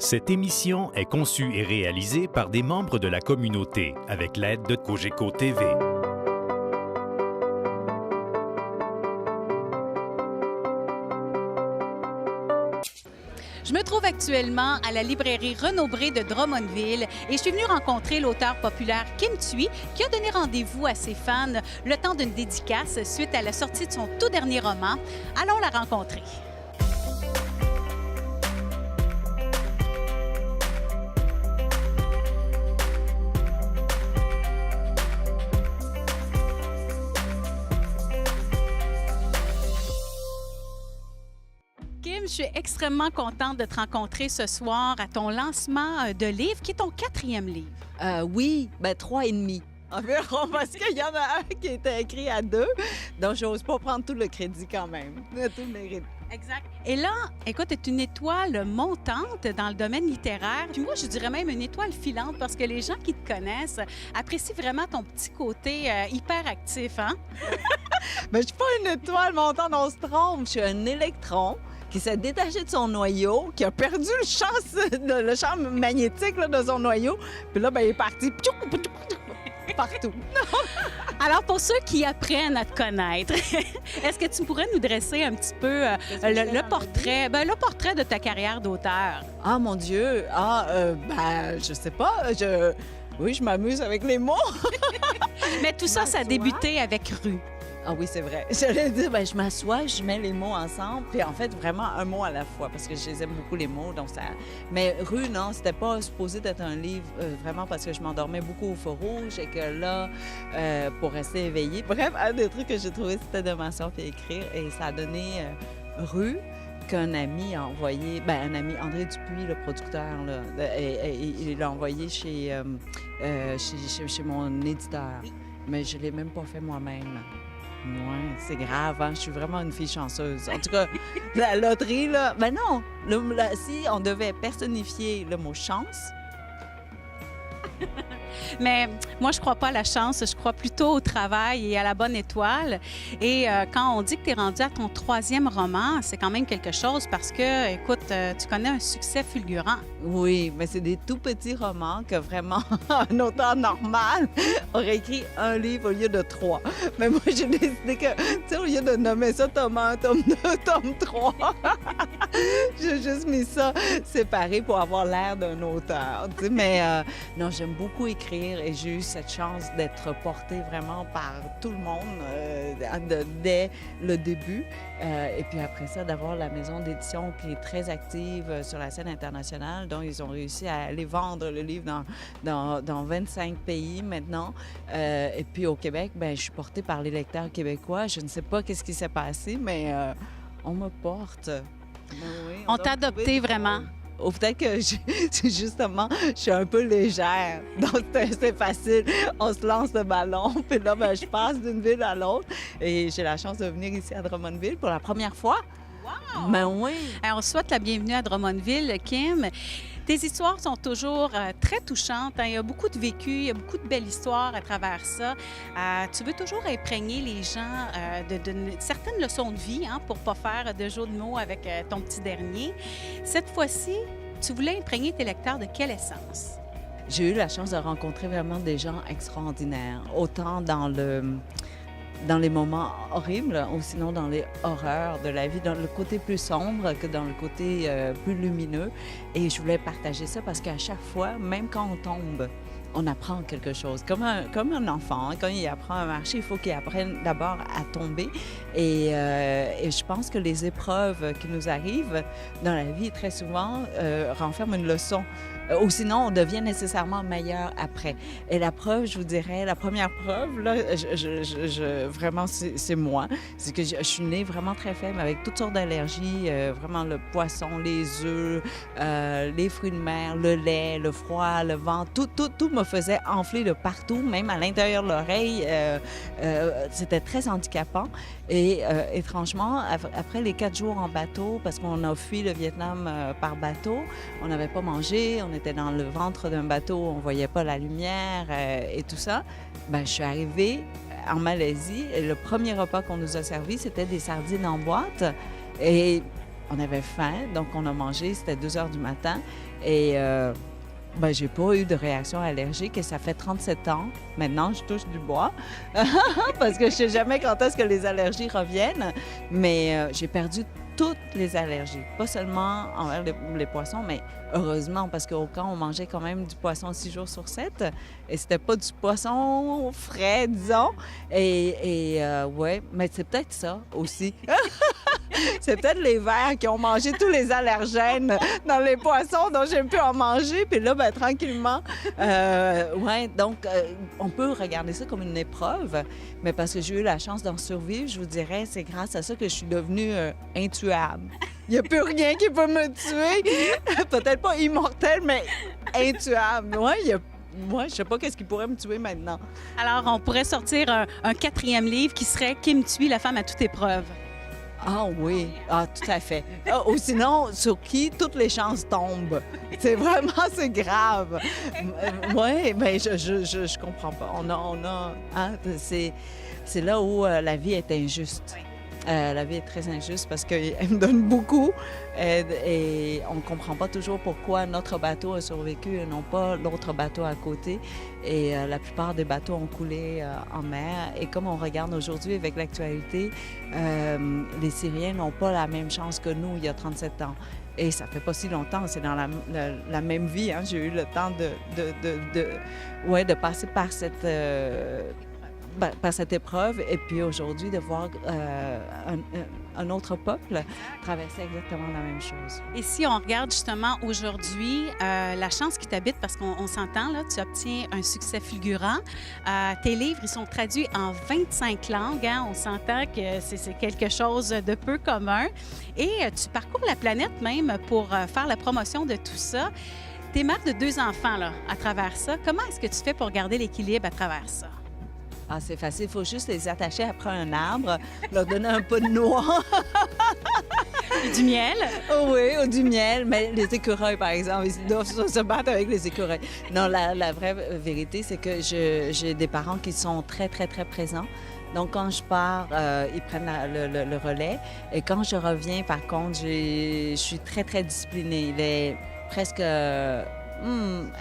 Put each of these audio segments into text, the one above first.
Cette émission est conçue et réalisée par des membres de la communauté avec l'aide de Cogeco TV. Je me trouve actuellement à la librairie Renaud-Bré de Drummondville et je suis venue rencontrer l'auteur populaire Kim Thuy qui a donné rendez-vous à ses fans le temps d'une dédicace suite à la sortie de son tout dernier roman. Allons la rencontrer. Kim, je suis extrêmement contente de te rencontrer ce soir à ton lancement de livre, qui est ton 4e livre. Oui, 3,5 environ, parce qu'il y en a un qui était écrit à 2, donc j'ose pas prendre tout le crédit quand même, tout le mérite. Exact. Et là, écoute, tu es une étoile montante dans le domaine littéraire. Puis moi, je dirais même une étoile filante parce que les gens qui te connaissent apprécient vraiment ton petit côté hyper actif, hein? Mais je suis pas une étoile montante, on se trompe. Je suis un électron qui s'est détaché de son noyau, qui a perdu le champ magnétique là, de son noyau. Puis là, il est parti partout. Alors, pour ceux qui apprennent à te connaître, est-ce que tu pourrais nous dresser un petit peu le portrait, le portrait de ta carrière d'auteur? Ah, mon Dieu! Je sais pas. Oui, je m'amuse avec les mots. Mais tout ça, ça a débuté avec Rue. Ah oui, c'est vrai. J'allais dire, je m'assois, je mets les mots ensemble, puis en fait, vraiment un mot à la fois, parce que je les aime beaucoup, les mots, donc ça... Mais Rue, non, c'était pas supposé d'être un livre, vraiment parce que je m'endormais beaucoup au feu rouge et que là, pour rester éveillée... Bref, un des trucs que j'ai trouvé, c'était de m'asseoir et écrire, et ça a donné Rue, qu'un ami a envoyé, un ami, André Dupuis, le producteur, là, il l'a envoyé chez mon éditeur, mais je l'ai même pas fait moi-même. Oui, c'est grave, hein? Je suis vraiment une fille chanceuse. En tout cas, la loterie, là... non, si on devait personnifier le mot « chance », mais moi, je crois pas à la chance, je crois plutôt au travail et à la bonne étoile. Et quand on dit que tu es rendu à ton 3e roman, c'est quand même quelque chose parce que, écoute, tu connais un succès fulgurant. Oui, mais c'est des tout petits romans que vraiment un auteur normal aurait écrit un livre au lieu de 3. Mais moi, j'ai décidé que, tu sais, au lieu de nommer ça tome 1, tome 2, tome 3, j'ai juste mis ça séparé pour avoir l'air d'un auteur. Tu sais, mais non, j'aime beaucoup écrire et j'ai eu cette chance d'être portée vraiment par tout le monde dès le début. Et puis après ça, d'avoir la maison d'édition qui est très active sur la scène internationale. Donc, ils ont réussi à aller vendre le livre dans 25 pays maintenant. Et puis au Québec, je suis portée par les lecteurs québécois. Je ne sais pas qu'est-ce qui s'est passé, mais on me porte. Oui, on t'a adopté vraiment. Ou peut-être que justement, je suis un peu légère. Donc, c'est facile. On se lance le ballon, puis là, je passe d'une ville à l'autre. Et j'ai la chance de venir ici à Drummondville pour la première fois. Wow! Oui! Alors, on souhaite la bienvenue à Drummondville, Kim. Tes histoires sont toujours très touchantes. Hein? Il y a beaucoup de vécu, il y a beaucoup de belles histoires à travers ça. Tu veux toujours imprégner les gens de certaines leçons de vie, hein, pour ne pas faire de jeu de mots avec ton petit dernier. Cette fois-ci, tu voulais imprégner tes lecteurs de quelle essence? J'ai eu la chance de rencontrer vraiment des gens extraordinaires, autant dans les moments horribles ou sinon dans les horreurs de la vie, dans le côté plus sombre que dans le côté plus lumineux. Et je voulais partager ça parce qu'à chaque fois, même quand on tombe, on apprend quelque chose. Comme un enfant, hein, quand il apprend à marcher, il faut qu'il apprenne d'abord à tomber. Et je pense que les épreuves qui nous arrivent dans la vie, très souvent, renferment une leçon. Ou sinon, on devient nécessairement meilleur après. Et la preuve, je vous dirais, la première preuve, là, vraiment, c'est moi. C'est que je suis née vraiment très faible, avec toutes sortes d'allergies, vraiment le poisson, les œufs, les fruits de mer, le lait, le froid, le vent, tout me faisait enfler de partout, même à l'intérieur de l'oreille. C'était très handicapant. Et étrangement, après les 4 jours en bateau, parce qu'on a fui le Vietnam par bateau, on n'avait pas mangé, on était dans le ventre d'un bateau, on ne voyait pas la lumière et tout ça. Je suis arrivée en Malaisie et le premier repas qu'on nous a servi, c'était des sardines en boîte. Et on avait faim, donc on a mangé, c'était 2 heures du matin. Et ben, j'ai pas eu de réaction allergique et ça fait 37 ans. Maintenant, je touche du bois parce que je sais jamais quand est-ce que les allergies reviennent. Mais j'ai perdu toutes les allergies, pas seulement envers les poissons, mais heureusement, parce qu'au camp, on mangeait quand même du poisson 6 jours sur 7 et c'était pas du poisson frais, disons. Ouais, mais c'est peut-être ça aussi. C'est peut-être les vers qui ont mangé tous les allergènes dans les poissons dont j'ai pu en manger. Puis là, ben, tranquillement, ouais, donc on peut regarder ça comme une épreuve, mais parce que j'ai eu la chance d'en survivre, je vous dirais, c'est grâce à ça que je suis devenue intuable. Il n'y a plus rien qui peut me tuer. Peut-être pas immortel, mais intuable. Ouais, moi, je sais pas qu'est-ce qui pourrait me tuer maintenant. Alors, on pourrait sortir un 4e livre qui serait « Kim Thuy, la femme à toute épreuve ». Ah oui, ah, tout à fait. Ah, ou sinon, sur qui toutes les chances tombent. C'est vraiment, c'est grave. Oui, mais je comprends pas. Hein, c'est là où la vie est injuste. Oui. La vie est très injuste parce qu'elle me donne beaucoup et on ne comprend pas toujours pourquoi notre bateau a survécu et non pas l'autre bateau à côté. Et la plupart des bateaux ont coulé en mer. Et comme on regarde aujourd'hui avec l'actualité, les Syriens n'ont pas la même chance que nous il y a 37 ans. Et ça fait pas si longtemps, c'est dans la même vie. Hein. J'ai eu le temps de passer par cette épreuve et puis aujourd'hui de voir un autre peuple traverser exactement la même chose. Et si on regarde justement aujourd'hui la chance qui t'habite, parce qu'on s'entend, là, tu obtiens un succès fulgurant. Tes livres, ils sont traduits en 25 langues. Hein? On s'entend que c'est quelque chose de peu commun. Et tu parcours la planète même pour faire la promotion de tout ça. T'es mère de 2 enfants là, à travers ça. Comment est-ce que tu fais pour garder l'équilibre à travers ça? Ah, c'est facile. Il faut juste les attacher après un arbre, leur donner un peu de noix. Et du miel? Oh oui, ou du miel. Mais les écureuils, par exemple, ils doivent se battre avec les écureuils. Non, la vraie vérité, c'est que j'ai des parents qui sont très, très, très présents. Donc, quand je pars, ils prennent le relais. Et quand je reviens, par contre, je suis très, très disciplinée. Il est presque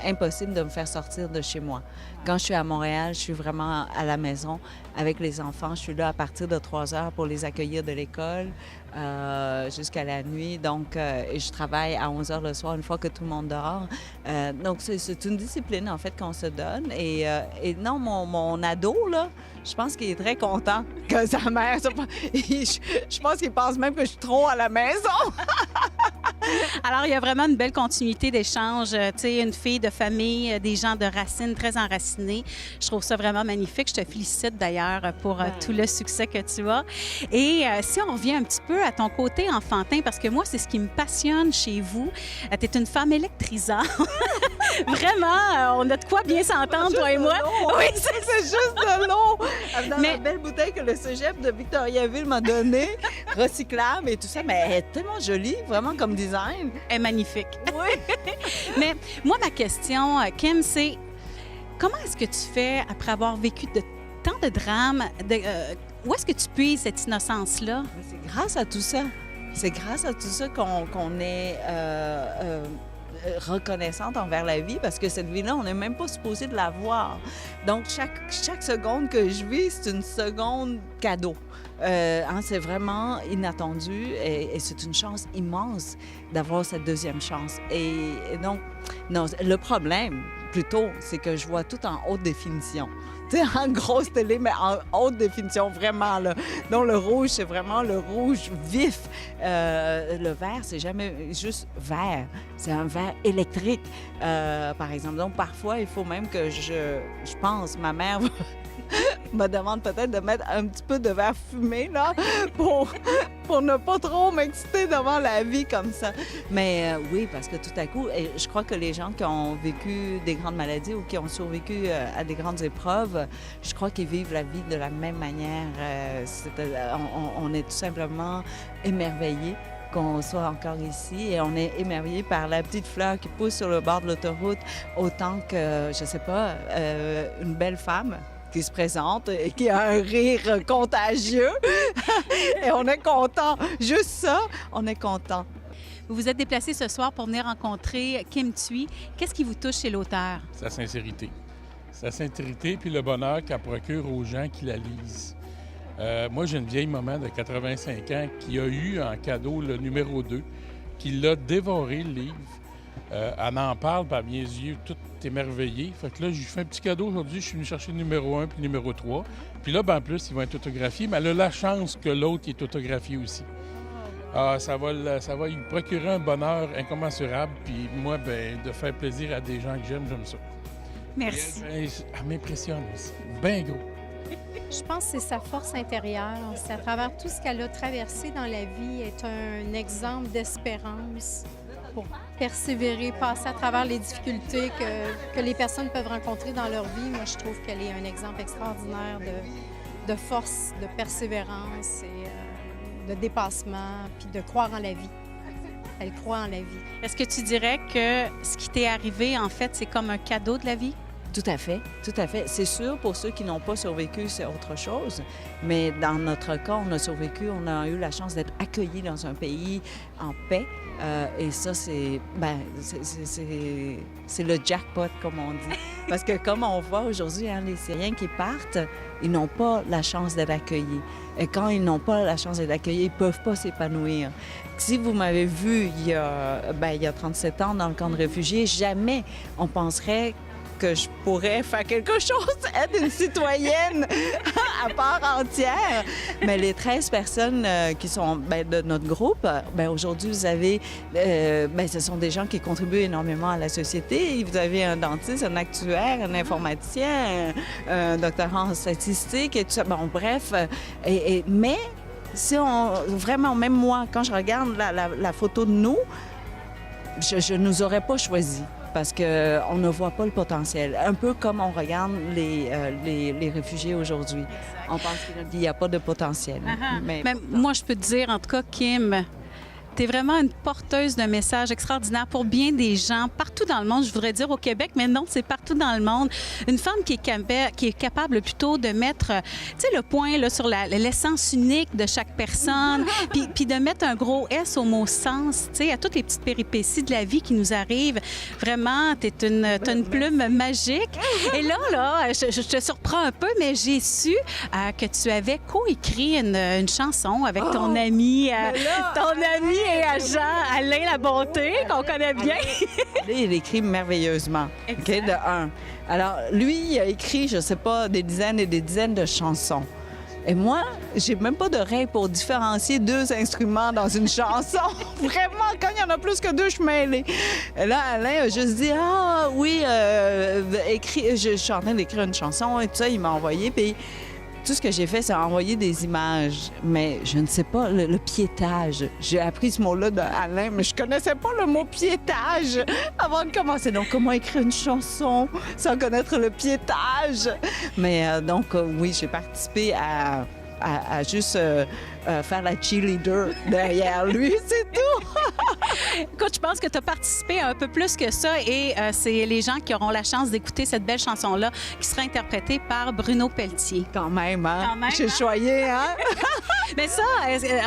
impossible de me faire sortir de chez moi. Quand je suis à Montréal, je suis vraiment à la maison avec les enfants. Je suis là à partir de 3 heures pour les accueillir de l'école jusqu'à la nuit. Donc, je travaille à 11 heures le soir une fois que tout le monde dort. Donc, c'est une discipline, en fait, qu'on se donne. Et non, mon ado, là, je pense qu'il est très content que sa mère... Je pense qu'il pense même que je suis trop à la maison. Alors, il y a vraiment une belle continuité d'échange. Tu sais, une fille de famille, des gens de racines très enracinés. Je trouve ça vraiment magnifique. Je te félicite d'ailleurs pour tout le succès que tu as. Et si on revient un petit peu à ton côté enfantin, parce que moi, c'est ce qui me passionne chez vous. Tu es une femme électrisante. Vraiment, on a de quoi bien s'entendre, toi et moi. Oui, c'est juste de l'eau. Dans la belle bouteille que le cégep de Victoriaville m'a donnée, recyclable et tout ça, mais elle est tellement jolie, vraiment comme design. Elle est magnifique. Oui. Mais moi, ma question, Kim, c'est comment est-ce que tu fais après avoir vécu tant de drames? Où est-ce que tu puises cette innocence-là? C'est grâce à tout ça. C'est grâce à tout ça qu'on est reconnaissante envers la vie, parce que cette vie-là, on n'est même pas supposé de la voir. Donc, chaque seconde que je vis, c'est une seconde cadeau. C'est vraiment inattendu et c'est une chance immense d'avoir cette deuxième chance. Et donc, non, le problème, plutôt, c'est que je vois tout en haute définition. Tu sais, en grosse télé, mais en haute définition, vraiment, là. Donc, le rouge, c'est vraiment le rouge vif. Le vert, c'est jamais juste vert. C'est un vert électrique, par exemple. Donc, parfois, il faut même que je pense, ma mère me demande peut-être de mettre un petit peu de verre fumé, là, pour ne pas trop m'exciter devant la vie comme ça. Mais oui, parce que tout à coup, et je crois que les gens qui ont vécu des grandes maladies ou qui ont survécu à des grandes épreuves, je crois qu'ils vivent la vie de la même manière. On est tout simplement émerveillés qu'on soit encore ici et on est émerveillé par la petite fleur qui pousse sur le bord de l'autoroute autant que, je sais pas, une belle femme qui se présente et qui a un rire contagieux. Et on est content. Juste ça, on est content. Vous vous êtes déplacé ce soir pour venir rencontrer Kim Thuy. Qu'est-ce qui vous touche chez l'auteur? Sa sincérité. Sa sincérité puis le bonheur qu'elle procure aux gens qui la lisent. Moi, j'ai une vieille maman de 85 ans qui a eu en cadeau le numéro 2, qui l'a dévoré, le livre. Elle en parle, puis à mes yeux, tout émerveillé. Fait que là, j'ai fait un petit cadeau aujourd'hui. Je suis venu chercher le numéro 1 puis le numéro 3. Puis là, ben, en plus, ils vont être autographiés, mais elle a la chance que l'autre est autographié aussi. Ça va lui procurer un bonheur incommensurable. Puis moi, ben, de faire plaisir à des gens que j'aime ça. Merci. Elle m'impressionne aussi. Ben gros. Je pense que c'est sa force intérieure. C'est à travers tout ce qu'elle a traversé dans la vie, est un exemple d'espérance pour persévérer, passer à travers les difficultés que les personnes peuvent rencontrer dans leur vie. Moi, je trouve qu'elle est un exemple extraordinaire de force, de persévérance et de dépassement, puis de croire en la vie. Elle croit en la vie. Est-ce que tu dirais que ce qui t'est arrivé, en fait, c'est comme un cadeau de la vie? Tout à fait, tout à fait. C'est sûr, pour ceux qui n'ont pas survécu, c'est autre chose. Mais dans notre cas, on a survécu, on a eu la chance d'être accueillis dans un pays en paix. Et ça, c'est le jackpot, comme on dit. Parce que comme on voit aujourd'hui, hein, les Syriens qui partent, ils n'ont pas la chance d'être accueillis. Et quand ils n'ont pas la chance d'être accueillis, ils ne peuvent pas s'épanouir. Si vous m'avez vu il y a 37 ans dans le camp de réfugiés, jamais on penserait que je pourrais faire quelque chose, être une citoyenne à part entière. Mais les 13 personnes qui sont de notre groupe, aujourd'hui, vous avez... ce sont des gens qui contribuent énormément à la société. Vous avez un dentiste, un actuaire, un informaticien, un doctorat en statistique et tout ça. Bon, bref. Mais si vraiment, même moi, quand je regarde la photo de nous, je ne nous aurais pas choisis. Parce qu'on ne voit pas le potentiel. Un peu comme on regarde les réfugiés aujourd'hui. On pense qu'il n'y a pas de potentiel. Mais moi, je peux te dire, en tout cas, Kim, tu es vraiment une porteuse d'un message extraordinaire pour bien des gens partout dans le monde. Je voudrais dire au Québec, mais non, c'est partout dans le monde. Une femme qui est capable plutôt de mettre, le point là, sur l'essence unique de chaque personne, puis de mettre un gros S au mot sens, à toutes les petites péripéties de la vie qui nous arrivent. Vraiment, t'as une plume magique. Et là, je te surprends un peu, mais j'ai su que tu avais coécrit une chanson avec ton ami, et agent Alain Labonté, qu'on connaît bien. Il écrit merveilleusement, okay, de un. Alors, lui, il a écrit, je ne sais pas, des dizaines et des dizaines de chansons. Et moi, j'ai même pas de règle pour différencier deux instruments dans une chanson. Vraiment, quand il y en a plus que deux, je suis mêlée. Et là, Alain a juste dit, ah oui, je suis en train d'écrire une chanson et tout ça, il m'a envoyé, puis tout ce que j'ai fait, c'est envoyer des images. Mais je ne sais pas, le piétage. J'ai appris ce mot-là d'Alain, mais je connaissais pas le mot piétage avant de commencer. Donc, comment écrire une chanson sans connaître le piétage? Mais oui, j'ai participé à juste faire la cheerleader derrière lui, c'est tout. Écoute, je pense que tu as participé un peu plus que ça et c'est les gens qui auront la chance d'écouter cette belle chanson-là qui sera interprétée par Bruno Pelletier. Quand même, hein? J'ai choyé, hein? Mais ça,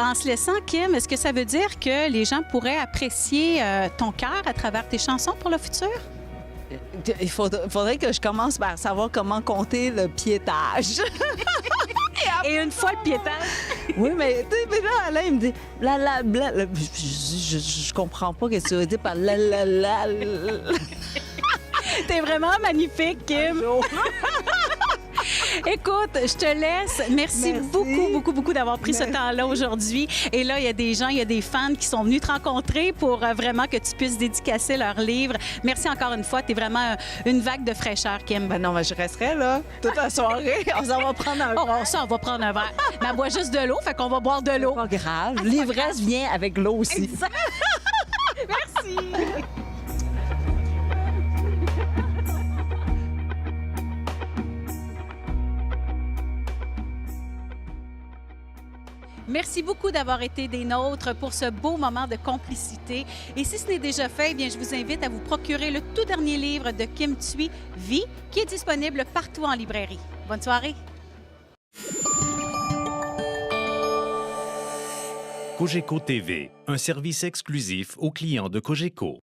en se laissant, Kim, est-ce que ça veut dire que les gens pourraient apprécier ton cœur à travers tes chansons pour le futur? Il faudrait que je commence par savoir comment compter le piétage. Et une fois le piétage. Oui, mais là, Alain, il me dit je comprends pas ce que tu veux dire par la. T'es vraiment magnifique, Kim. Écoute, je te laisse. Merci beaucoup d'avoir pris ce temps-là aujourd'hui. Et là, il y a des gens, il y a des fans qui sont venus te rencontrer pour vraiment que tu puisses dédicacer leur livre. Merci encore une fois. Tu es vraiment une vague de fraîcheur, Kim. Ben non, je resterai là toute la soirée. On va prendre un verre. On va prendre un verre. Mais elle boit juste de l'eau, fait qu'on va boire de l'eau. Pas grave. L'ivresse vient avec l'eau aussi. Exact. Merci. Merci beaucoup d'avoir été des nôtres pour ce beau moment de complicité. Et si ce n'est déjà fait, eh bien, je vous invite à vous procurer le tout dernier livre de Kim Thuy, Vie, qui est disponible partout en librairie. Bonne soirée. Cogeco TV, un service exclusif aux clients de Cogeco.